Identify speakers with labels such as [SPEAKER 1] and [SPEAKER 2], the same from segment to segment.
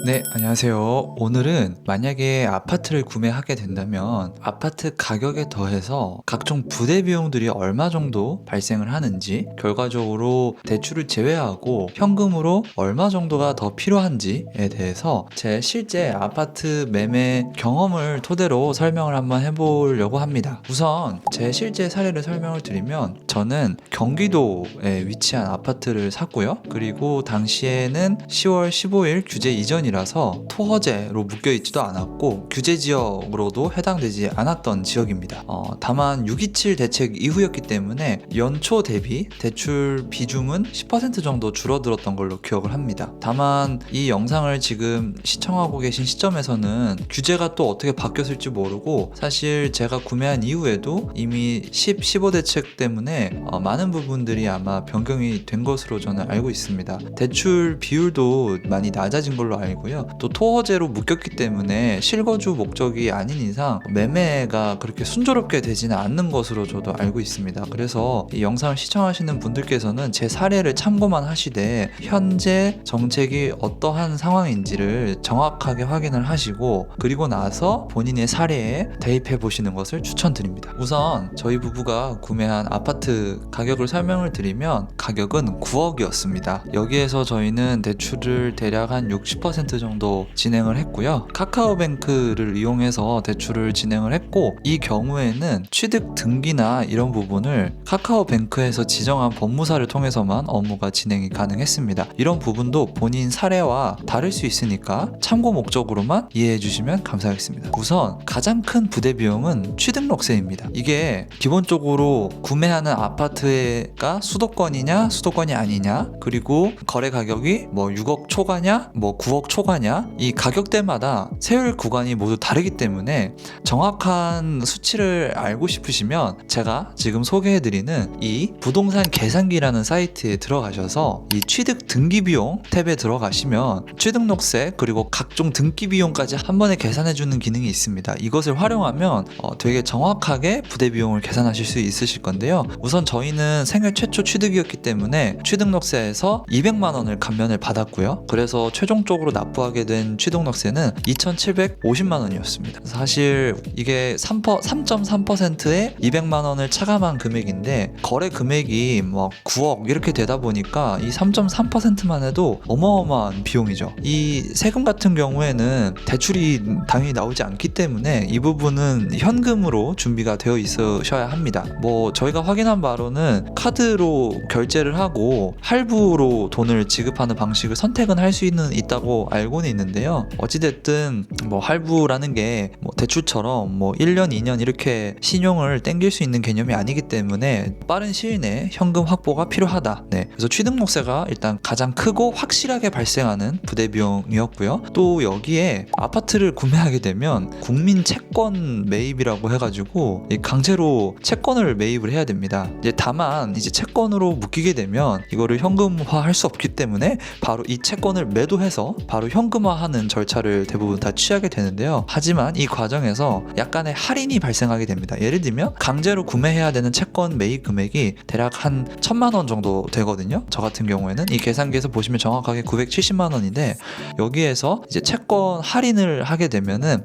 [SPEAKER 1] 네, 안녕하세요. 오늘은 만약에 아파트를 구매하게 된다면 아파트 가격에 더해서 각종 부대 비용들이 얼마 정도 발생을 하는지, 결과적으로 대출을 제외하고 현금으로 얼마 정도가 더 필요한지에 대해서 제 실제 아파트 매매 경험을 토대로 설명을 한번 해보려고 합니다. 우선 제 실제 사례를 설명을 드리면, 저는 경기도에 위치한 아파트를 샀고요. 그리고 당시에는 10월 15일 규제 이전이라서 토허제로 묶여있지도 않았고 규제 지역으로도 해당되지 않았던 지역입니다. 다만 6.27 대책 이후였기 때문에 연초 대비 대출 비중은 10% 정도 줄어들었던 걸로 기억을 합니다. 다만 이 영상을 지금 시청하고 계신 시점에서는 규제가 또 어떻게 바뀌었을지 모르고, 사실 제가 구매한 이후에도 이미 10, 15 대책 때문에 많은 부분들이 아마 변경이 된 것으로 저는 알고 있습니다. 대출 비율도 많이 낮아진 걸로 알고요. 또 토허제로 묶였기 때문에 실거주 목적이 아닌 이상 매매가 그렇게 순조롭게 되지는 않는 것으로 저도 알고 있습니다. 그래서 이 영상을 시청하시는 분들께서는 제 사례를 참고만 하시되 현재 정책이 어떠한 상황인지를 정확하게 확인을 하시고, 그리고 나서 본인의 사례에 대입해 보시는 것을 추천드립니다. 우선 저희 부부가 구매한 아파트 가격을 설명을 드리면, 가격은 9억이었습니다. 여기에서 저희는 대출을 대략 한 60% 정도 진행을 했고요. 카카오뱅크를 이용해서 대출을 진행을 했고, 이 경우에는 취득 등기나 이런 부분을 카카오뱅크에서 지정한 법무사를 통해서만 업무가 진행이 가능했습니다. 이런 부분도 본인 사례와 다를 수 있으니까 참고 목적으로만 이해해 주시면 감사하겠습니다. 우선 가장 큰 부대 비용은 취등록세입니다. 이게 기본적으로 구매하는 아파트가 수도권이냐 수도권이 아니냐, 그리고 거래 가격이 뭐 6억 초과냐 뭐 9억 초과냐, 이 가격대마다 세율 구간이 모두 다르기 때문에 정확한 수치를 알고 싶으시면 제가 지금 소개해드리는 이 부동산 계산기라는 사이트에 들어가셔서 이 취득 등기 비용 탭에 들어가시면 취등록세 그리고 각종 등기 비용까지 한 번에 계산해주는 기능이 있습니다. 이것을 활용하면 되게 정확하게 부대 비용을 계산하실 수 있으실 건데요. 우선 저희는 생애 최초 취득이었기 때문에 취등록세에서 200만 원을 감면을 받았고요. 그래서 최종적으로 납부하게 된 취등록세는 2,750만 원이었습니다. 사실 이게 3.3%에 200만 원을 차감한 금액인데, 거래 금액이 뭐 9억 이렇게 되다 보니까 이 3.3%만 해도 어마어마한 비용이죠. 이 세금 같은 경우에는 대출이 당연히 나오지 않기 때문에 이 부분은 현금으로 준비가 되어 있으셔야 합니다. 뭐 저희가 확인한 바로는 카드로 결제를 하고 할부로 돈을 지급하는 방식을 선택은 할 수 있다고 알고는 있는데요. 어찌됐든 뭐 할부라는 게 뭐 대출처럼 뭐 1년 2년 이렇게 신용을 땡길 수 있는 개념이 아니기 때문에 빠른 시일 내에 현금 확보가 필요하다. 그래서 취등록세가 일단 가장 크고 확실하게 발생하는 부대 비용이었고요. 또 여기에 아파트를 구매하게 되면 국민 채권 매입이라고 해가지고 강제로 채권을 매입을 해야 됩니다. 다만 이제 채권으로 묶이게 되면 이거를 현금화할 수 없기 때문에 바로 이 채권을 매도해서 바로 현금화하는 절차를 대부분 다 취하게 되는데요. 하지만 이 과정에서 약간의 할인이 발생하게 됩니다. 예를 들면 강제로 구매해야 되는 채권 매입 금액이 대략 한 1,000만 원 정도 되거든요. 저 같은 경우에는 이 계산기에서 보시면 정확하게 970만 원인데, 여기에서 이제 채권 할인을 하게 되면은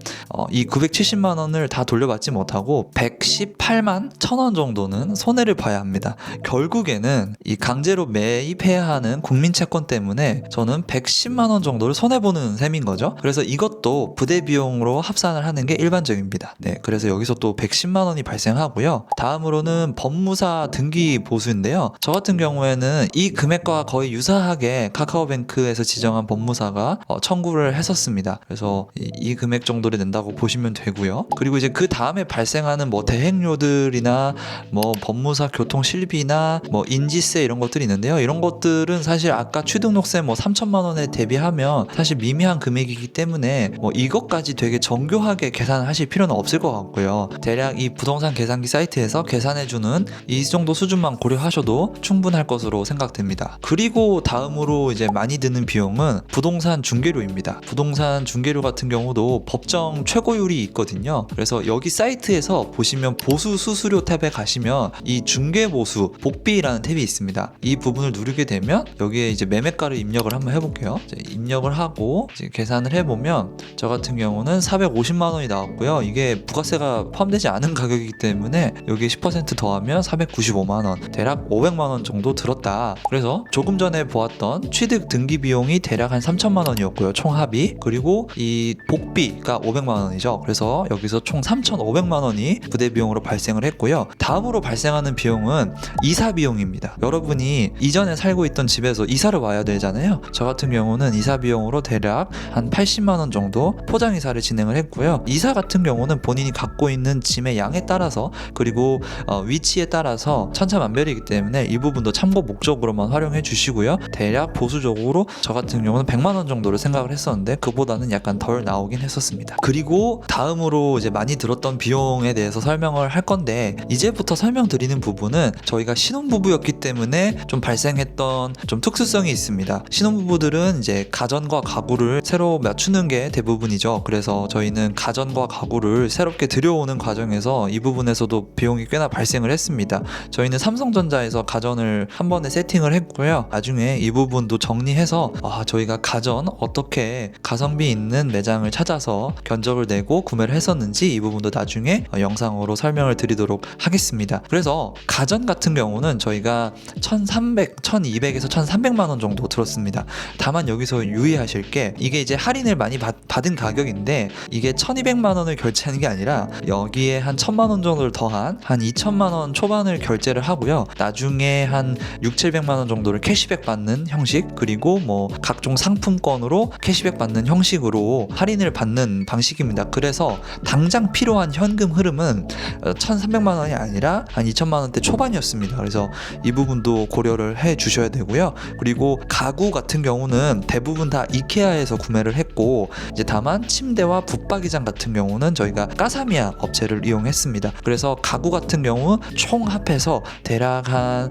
[SPEAKER 1] 이 970만 원을 다 돌려받지 못하고 118만 1,000원 정도는 손해를 봐야 합니다. 결국에는 이 강제로 매입해야 하는 국민채권 때문에 저는 110만 원 정도를 손해보는 셈인 거죠. 그래서 이것도 부대 비용으로 합산을 하는 게 일반적입니다. 그래서 여기서 또 110만 원이 발생하고요. 다음으로는 법무사 등기 보수인데요. 저 같은 경우에는 이 금액과 거의 유사하게 카카오뱅크에서 지정한 법무사가 청구를 했었습니다. 그래서 이 금액 정도를 낸다고 보시면 되고요. 그리고 이제 그 다음에 발생하는 뭐 대행료들이나 뭐 법무사 교통 실비나 뭐 인지세 이런 것들이 있는데요. 이런 것들은 사실 아까 취등록세 뭐 3천만 원에 대비하면 사실 미미한 금액이기 때문에 뭐 이것까지 되게 정교하게 계산하실 필요는 없을 것 같고요. 대략 이 부동산 계산기 사이트에서 계산해주는 이 정도 수준만 고려하셔도 충분할 것으로 생각됩니다. 그리고 다음으로 이제 많이 드는 비용은 부동산 중개료입니다. 부동산 중개료 같은 경우도 법정 최고율이 있거든요. 그래서 여기 사이트에서 보시면 보수 수수료 탭에 가시면 이 중개보수 복비라는 탭이 있습니다. 이 부분을 누르게 되면 여기에 이제 매매가를 입력을 한번 해볼게요. 입력을 하고 이제 계산을 해보면 저 같은 경우는 450만 원이 나왔고요. 이게 부가세가 포함되지 않은 가격이기 때문에 여기에 10% 더하면 495만 원, 대략 500만 원 정도 들었다. 그래서 조금 전에 보았던 취득 등기 비용이 대략 한 3천만 원이었고요. 총 합이. 그리고 이 복비가 500만 원이죠. 그래서 여기서 총 3,500만 원이 부대 비용으로 발생을 했고요. 다음으로 발생하는 비용은 이사 비용입니다. 여러분이 이전에 살고 있던 집에서 이사를 와야 되잖아요. 저 같은 경우는 이사 비용으로 대략 한 80만 원 정도 포장 이사를 진행을 했고요. 이사 같은 경우는 본인이 갖고 있는 짐의 양에 따라서 그리고 위치에 따라서 천차만별이기 때문에 이 부분도 참고 목적으로만 활용해 주시고요. 대략 보수적으로 저 같은 경우는 100만 원 정도를 생각을 했었는데 그보다는 약간 덜 나오긴 했었습니다. 그리고 다음으로 이제 많이 들었던 비용에 대해서 설명을 할 건데 이제부터 설명드리는 부분은 저희가 신혼부부였기 때문에 좀 발생했던 좀 특수성이 있습니다. 신혼부부들은 이제 가전과 가구를 새로 맞추는 게 대부분이죠. 그래서 저희는 가전과 가구를 새롭게 들여오는 과정에서 이 부분에서도 비용이 꽤나 발생을 했습니다. 저희는 삼성전자에서 가전을 한 번에 세팅을 했고요. 나중에 이 부분도 정리해서 저희가 가전 어떻게 가성비 있는 매장을 찾아서 견적을 내고 구매를 했었는지 이 부분도 나중에 영상으로 설명을 드리도록 하겠습니다. 그래서 가전 같은 경우는 저희가 1,300, 1,200에서 1,300만 원 정도 들었습니다. 다만 여기서 유의하실 게 이게 이제 할인을 많이 받은 가격인데 이게 1,200만 원을 결제하는 게 아니라 여기에 한 1,000만 원 정도를 더한 한 2,000만 원 초반을 결제를 하고요. 나중에 한 6, 700만 원 정도를 캐시백 받는 형식 그리고 뭐 각종 상품권으로 캐시백 받는 형식으로 할인을 받는 방식입니다. 그래서 당장 필요한 현금 흐름은 1,300만 원이 아니라 한 2,000만 원대 초반이었습니다. 그래서 이 부분도 고려를 해 주셔야 되고요. 그리고 가구 같은 경우는 대부분 다 이케아에서 구매를 했고 이제 다만 침대와 붙박이장 같은 경우는 저희가 까사미아 업체를 이용했습니다. 그래서 가구 같은 경우 총 합해서 대략 한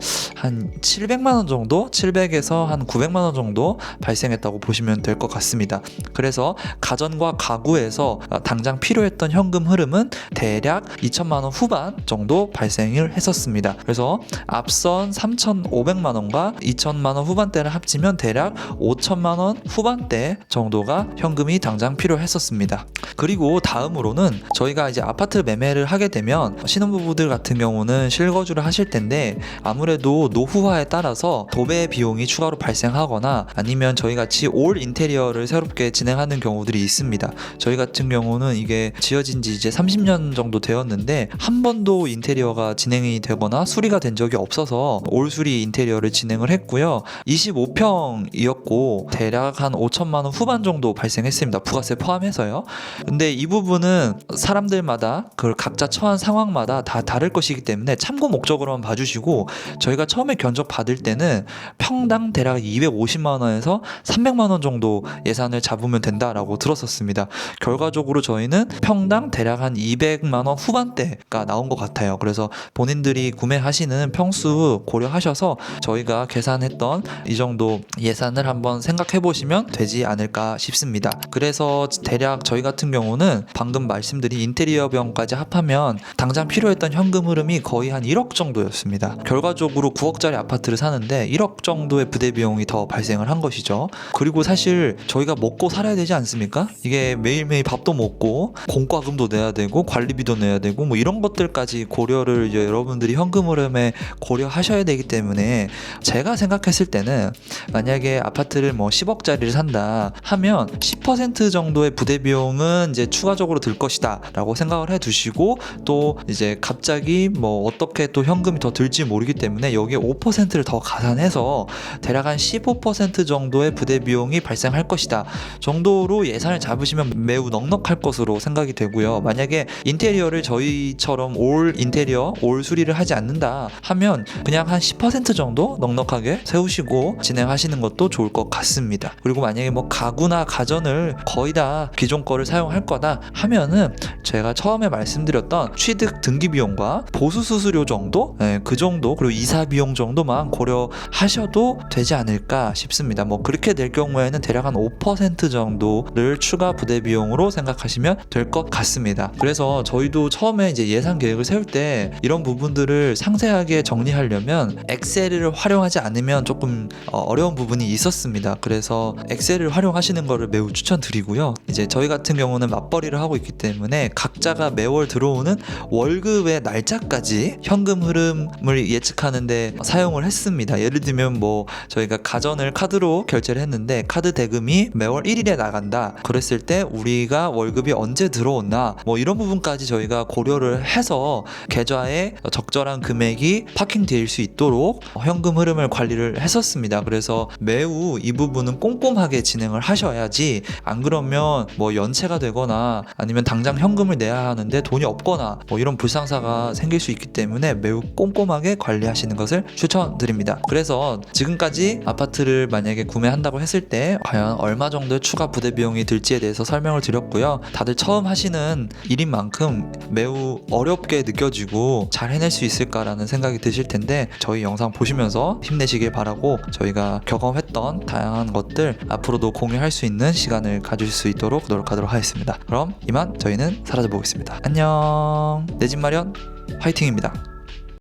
[SPEAKER 1] 700만 원 정도 700에서 한 900만 원 정도 발생했다고 보시면 될 것 같습니다. 그래서 가전과 가구에서 당장 필요했던 현금 흐름은 대략 2천만 원 후반 정도 발생을 했었습니다. 그래서 앞선 3,500만 원과 2천만 원 후반대를 합치면 대략 5천만 원 후반대 정도가 현금이 당장 필요했었습니다. 그리고 다음으로는 저희가 이제 아파트 매매를 하게 되면 신혼부부들 같은 경우는 실거주를 하실 텐데 아무래도 노후화에 따라서 도배 비용이 추가로 발생하거나 아니면 저희 같이 올 인테리어를 새롭게 진행하는 경우들이 있습니다. 저희 같은 경우는 이게 지어진 지 이제 30년 정도 되었는데 한 번도 인테리어가 진행이 되거나 수리가 된 적이 없어서 올 수리 인테리어를 진행을 했고요. 25평이었고 대략 한 5천만 원 후반 정도 발생했습니다. 부가세 포함해서요. 근데 이 부분은 사람들마다 그걸 각자 처한 상황마다 다 다를 것이기 때문에 참고 목적으로만 봐주시고 저희가 처음에 견적 받을 때는 평당 대략 250만 원에서 300만 원 정도 예산을 잡으면 된다라고 들었었습니다. 결과적으로 저희는 평당 대략 한 200만 원 후반대가 나온 것 같아요. 그래서 본인들이 구매하시는 평수 고려하셔서 저희가 계산했던 이 정도 예산을 한번 생각해 보시면 되지 않을까 싶습니다. 그래서 대략 저희 같은 경우는 방금 말씀드린 인테리어 비용까지 합하면 당장 필요했던 현금 흐름이 거의 한 1억 정도였습니다. 결과적으로 9억짜리 아파트를 사는데 1억 정도의 부대 비용이 더 발생을 한 것이죠. 그리고 사실 저희가 먹고 살아야 되지 않습니까? 이게 매일매일 밥도 먹고 공과금도 내야 되고 관리비도 내야 되고 뭐 이런 것들까지 고려를 이제 여러분들이 현금 흐름에 고려하셔야 되기 때문에 제가 생각했을 때는 만약에 아파트를 뭐 10억짜리를 산다 하면 10% 정도의 부대 비용은 이제 추가적으로 들 것이다 라고 생각을 해 두시고 또 이제 갑자기 뭐 어떻게 또 현금이 더 들지 모르기 때문에 여기에 5%를 더 가산해서 대략 한 15% 정도의 부대 비용이 발생할 것이다 정도로 예산을 잡으시면 매우 넉넉할 것으로 생각이 되고요. 만약에 인테리어를 저희처럼 올 인테리어, 올 수리를 하지 않는다 하면 그냥 한 10% 정도 넉넉하게 세우시고 진행하시는 것도 좋을 것 같습니다. 그리고 만약에 뭐 가구나 가전을 거의 다 기존 거를 사용할 거다 하면은 제가 처음에 말씀드렸던 취득 등기 비용과 보수 수수료 정도, 그 정도, 그리고 이사 비용 정도만 고려하셔도 되지 않을까 싶습니다. 뭐 그렇게 될 경우에는 대략 한 5% 정도를 추가 부대 비용으로 생각하시면 될 것 같습니다. 그래서 저희도 처음에 이제 예산 계획을 세울 때 이런 부분들을 상세하게 정리하려면 엑셀을 활용하지 않으면 조금 어려운 부분이 있었습니다. 그래서 엑셀을 활용하시는 거를 매우 추천드리고요. 이제 저희 같은 경우는 맞벌이를 하고 있기 때문에 각자가 매월 들어오는 월급의 날짜까지 현금 흐름을 예측하는데 사용을 했습니다. 예를 들면 뭐 저희가 가전을 카드로 결제를 했는데 카드 대금이 매월 1일에 나간다. 그랬을 때 우리가 월급이 언제 들어오나 뭐 이런 부분까지 저희가 고려를 해서 계좌에 적절한 금액이 파킹될 수 있도록 현금 흐름을 관리를 했었습니다. 그래서 매우 이 부분은 꼼꼼하게 진행을 하셔야지, 안 그러면 뭐 연체가 되거나 아니면 당장 현금을 내야 하는데 돈이 없거나 뭐 이런 불상사가 생길 수 있기 때문에 매우 꼼꼼하게 관리하시는 것을 추천드립니다. 그래서 지금까지 아파트를 만약에 구매한다고 했을 때 과연 얼마 정도의 추가 부대 비용이 들지에 대해서 설명을 드렸고요. 다들 처음 하시는 일인 만큼 매우 어렵게 느껴지고 잘 해낼 수 있을까라는 생각이 드실 텐데 저희 영상 보시면서 힘내시길 바라고, 저희가 경험했던 다양한 것들 앞으로도 공유할 수 있는 시간을 가질 수 있도록 노력하도록 하겠습니다. 그럼 이만 저희는 사라져 보겠습니다. 안녕. 내 집 마련 화이팅입니다.